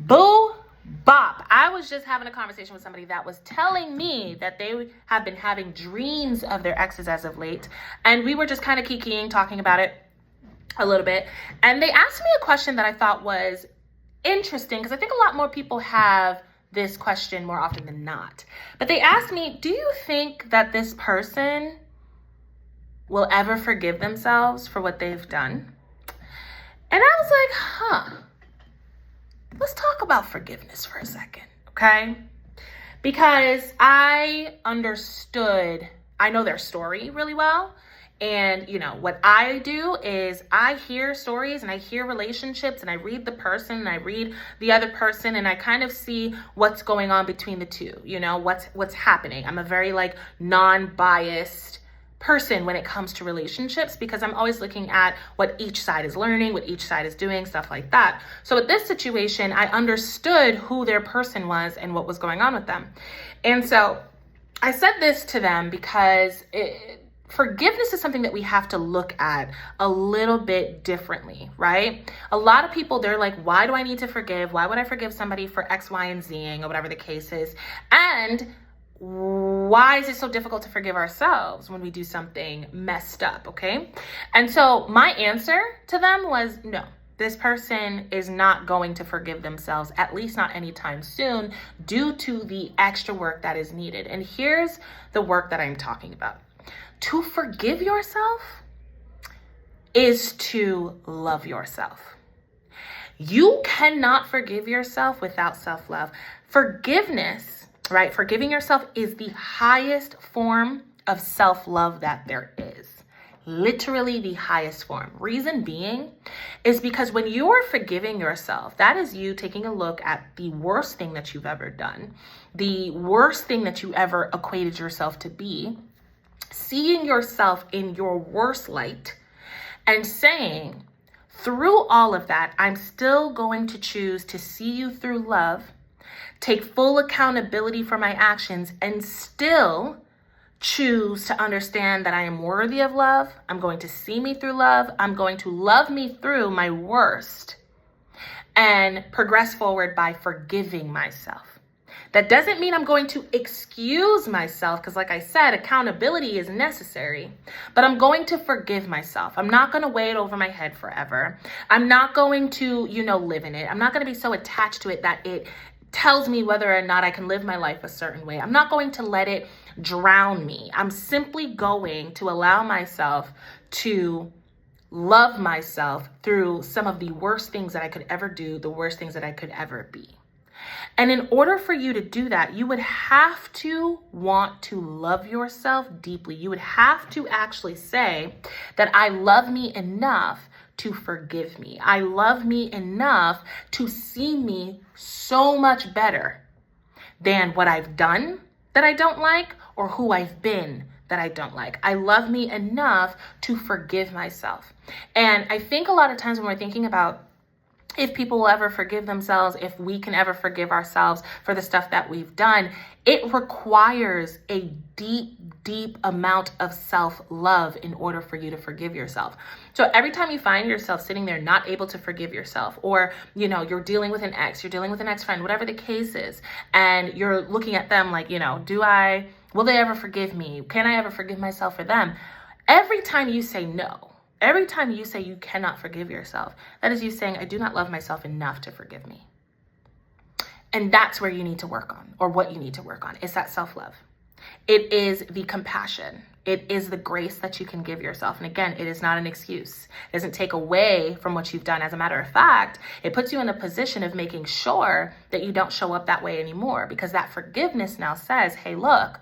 Boo bop. I was just having a conversation with somebody that was telling me that they have been having dreams of their exes as of late. And we were just kind of kikiing, talking about it a little bit. And they asked me a question that I thought was interesting, because I think a lot more people have this question more often than not. But they asked me, do you think that this person will ever forgive themselves for what they've done? And I was like, let's talk about forgiveness for a second, okay? Because I know their story really well. And, what I do is I hear stories and I hear relationships and I read the person and I read the other person and I kind of see what's going on between the two, what's happening. I'm a very non-biased person when it comes to relationships, because I'm always looking at what each side is learning, what each side is doing, stuff like that. So with this situation, I understood who their person was and what was going on with them. And so I said this to them because forgiveness is something that we have to look at a little bit differently, right? A lot of people, they're like, why do I need to forgive? Why would I forgive somebody for X, Y, and Z, or whatever the case is? And why is it so difficult to forgive ourselves when we do something messed up, okay? And so my answer to them was, no, this person is not going to forgive themselves, at least not anytime soon, due to the extra work that is needed. And here's the work that I'm talking about. To forgive yourself is to love yourself. You cannot forgive yourself without self-love. Forgiveness, right? Forgiving yourself is the highest form of self-love that there is. Literally the highest form. Reason being is because when you're forgiving yourself, that is you taking a look at the worst thing that you've ever done, the worst thing that you ever equated yourself to be, seeing yourself in your worst light and saying, through all of that, I'm still going to choose to see you through love, take full accountability for my actions, and still choose to understand that I am worthy of love. I'm going to see me through love. I'm going to love me through my worst and progress forward by forgiving myself. That doesn't mean I'm going to excuse myself, because like I said, accountability is necessary, but I'm going to forgive myself. I'm not going to weigh it over my head forever. I'm not going to, live in it. I'm not going to be so attached to it that it tells me whether or not I can live my life a certain way. I'm not going to let it drown me. I'm simply going to allow myself to love myself through some of the worst things that I could ever do, the worst things that I could ever be. And in order for you to do that, you would have to want to love yourself deeply. You would have to actually say that I love me enough to forgive me. I love me enough to see me so much better than what I've done that I don't like or who I've been that I don't like. I love me enough to forgive myself. And I think a lot of times when we're thinking about if people will ever forgive themselves, if we can ever forgive ourselves for the stuff that we've done, it requires a deep, deep amount of self-love in order for you to forgive yourself. So every time you find yourself sitting there not able to forgive yourself, or, you're dealing with an ex, you're dealing with an ex-friend, whatever the case is, and you're looking at them like, will they ever forgive me? Can I ever forgive myself for them? Every time you say no, every time you say you cannot forgive yourself, that is you saying, I do not love myself enough to forgive me. And that's where you need to work on, or what you need to work on. It's that self-love. It is the compassion. It is the grace that you can give yourself. And again, it is not an excuse. It doesn't take away from what you've done. As a matter of fact, it puts you in a position of making sure that you don't show up that way anymore, because that forgiveness now says, hey, look,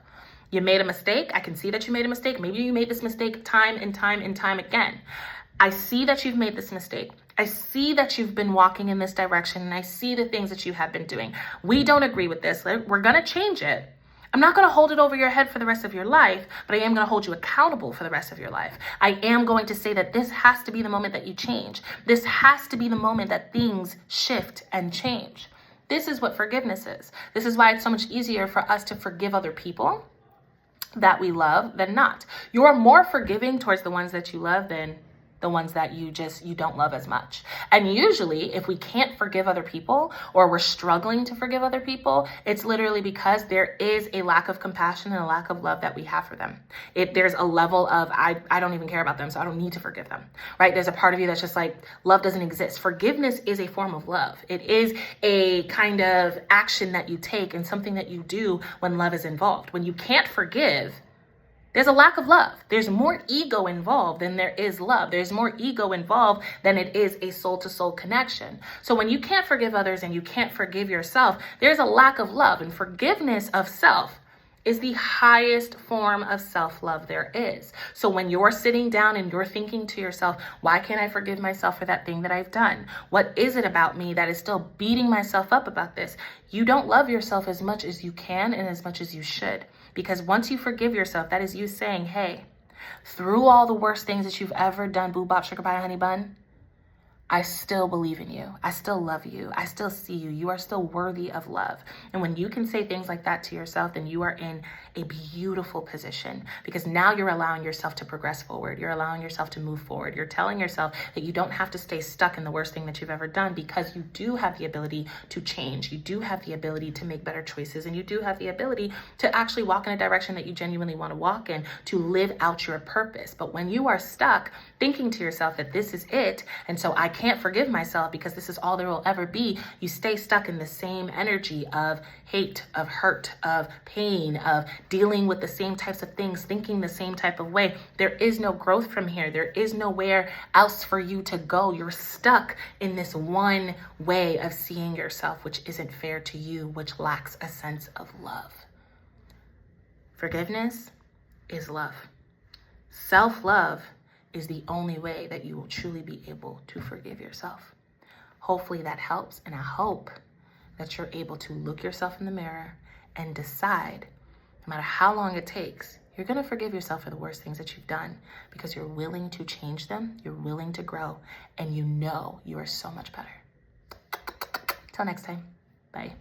you made a mistake. I can see that you made a mistake. Maybe you made this mistake time and time and time again. I see that you've made this mistake. I see that you've been walking in this direction, and I see the things that you have been doing. We don't agree with this. We're going to change it. I'm not going to hold it over your head for the rest of your life, but I am going to hold you accountable for the rest of your life. I am going to say that this has to be the moment that you change. This has to be the moment that things shift and change. This is what forgiveness is. This is why it's so much easier for us to forgive other people that we love than not. You're more forgiving towards the ones that you love than the ones that you don't love as much. And usually if we can't forgive other people, or we're struggling to forgive other people, it's literally because there is a lack of compassion and a lack of love that we have for them. There's a level of, I don't even care about them, so I don't need to forgive them, right? There's a part of you that's just like, love doesn't exist. Forgiveness is a form of love. It is a kind of action that you take and something that you do when love is involved. When you can't forgive, there's a lack of love. There's more ego involved than there is love. There's more ego involved than it is a soul-to-soul connection. So when you can't forgive others and you can't forgive yourself, there's a lack of love. And forgiveness of self is the highest form of self-love there is. So when you're sitting down and you're thinking to yourself, why can't I forgive myself for that thing that I've done? What is it about me that is still beating myself up about this? You don't love yourself as much as you can and as much as you should. Because once you forgive yourself, that is you saying, hey, through all the worst things that you've ever done, boo bop, sugar pie, honey bun, I still believe in you. I still love you. I still see you. You are still worthy of love. And when you can say things like that to yourself, then you are in a beautiful position, because now you're allowing yourself to progress forward. You're allowing yourself to move forward. You're telling yourself that you don't have to stay stuck in the worst thing that you've ever done, because you do have the ability to change. You do have the ability to make better choices, and you do have the ability to actually walk in a direction that you genuinely want to walk in, to live out your purpose. But when you are stuck thinking to yourself that this is it, and so I can't forgive myself because this is all there will ever be, you stay stuck in the same energy of hate, of hurt, of pain, of dealing with the same types of things, thinking the same type of way. There is no growth from here. There is nowhere else for you to go. You're stuck in this one way of seeing yourself, which isn't fair to you, which lacks a sense of love. Forgiveness is love. Self-love is the only way that you will truly be able to forgive yourself. Hopefully that helps, and I hope that you're able to look yourself in the mirror and decide, no matter how long it takes, you're going to forgive yourself for the worst things that you've done, because you're willing to change them, you're willing to grow, and you know you are so much better. Till next time, bye.